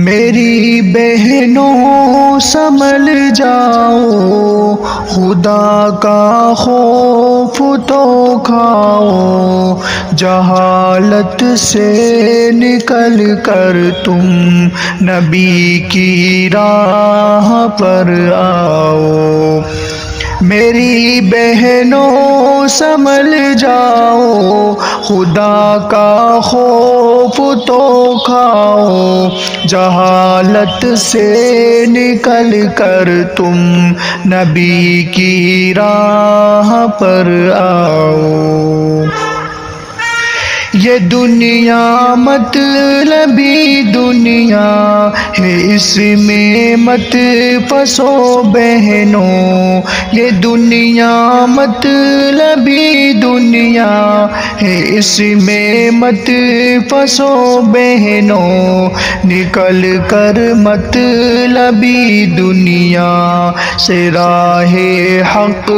میری بہنوں سنبھل جاؤ، خدا کا خوف تو کھاؤ، جہالت سے نکل کر تم نبی کی راہ پر آؤ۔ میری بہنوں سنبھل جاؤ، خدا کا خوف تو کھاؤ، جہالت سے نکل کر تم نبی کی راہ پر آؤ۔ یہ دنیا مطلبی دنیا ہے، اس میں مت پھنسو بہنوں، یہ دنیا مطلبی دنیا ہے، اس میں مت پھنسو بہنوں، نکل کر مطلبی دنیا سے راہ حق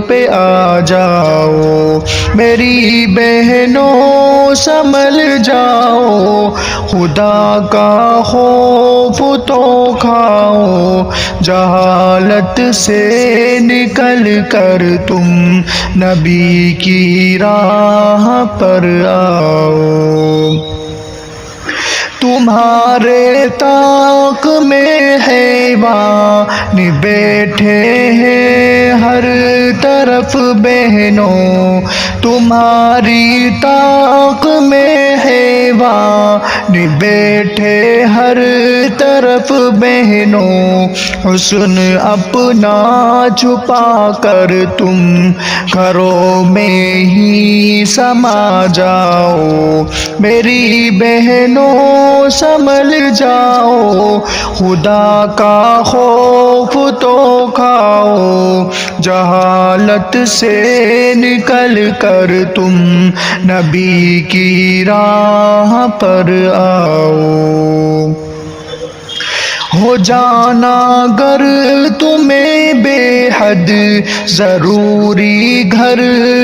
پہ آ جاؤ۔ میری بہنوں سنبھل جاؤ، خدا کا خوف تو کھاؤ، جہالت سے نکل کر تم نبی کی راہ پر آؤ۔ تمہارے طاق میں حیوان بیٹھے ہیں ہر طرف بہنوں، تمہاری طاق میں حیوان بیٹھے ہر طرف بہنوں، حسن اپنا چھپا کر تم گھروں میں ہی سما جاؤ۔ میری بہنوں سنبھل جاؤ، خدا کا خوف تو کھاؤ، جہالت سے نکل کر تم نبی کی راہ پر آؤ۔ ہو جانا گر تمہیں بے حد ضروری گھر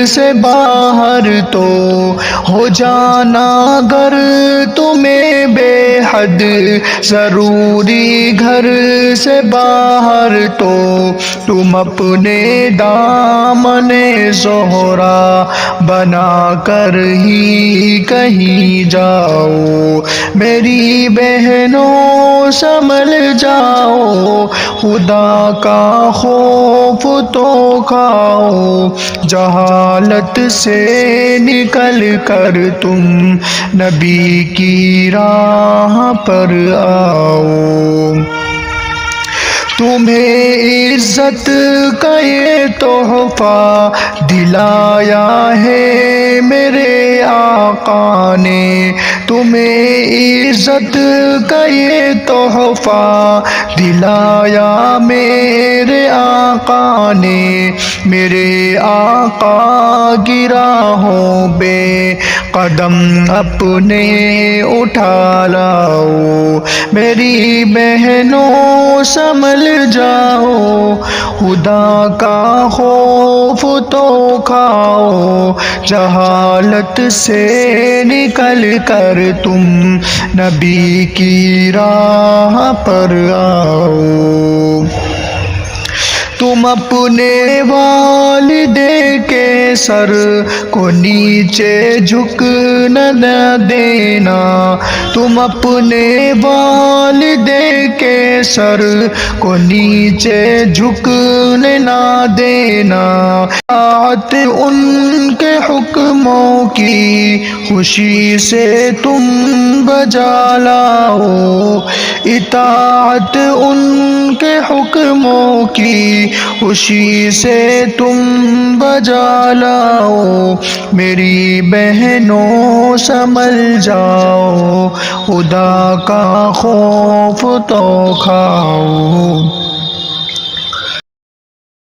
سے باہر تو، ہو جانا گر تمہیں بے حد ضروری گھر سے باہر تو، تم اپنے دامن زہرا بنا کر ہی کہیں جاؤ۔ میری بہنوں سنبھل جاؤ، خدا کا خوف تو کھاؤ، جہالت سے نکل کر تم نبی کی راہ پر آؤ۔ تمہیں عزت کا یہ تحفہ دلایا ہے میرے آقا نے، تمہیں عزت کا یہ تحفہ دلایا میرے آقا نے، میرے آقا کی راہوں بے قدم اپنے اٹھا لاؤ۔ میری بہنوں سنبھل جاؤ، خدا کا خوف تو کھاؤ، جہالت سے نکل کر تم نبی کی راہ پر آؤ۔ تم اپنے والدے کے سر کو نیچے جھک نہ دینا، تم اپنے والدے کے سر کو نیچے جھکنے نہ دینا، اطاعت ان کے حکموں کی خوشی سے تم بجا لاؤ، اطاعت ان کے حکموں کی خوشی سے تم بجا لاؤ۔ میری بہنوں سنبھل جاؤ، خدا کا خوف تو کھاؤ۔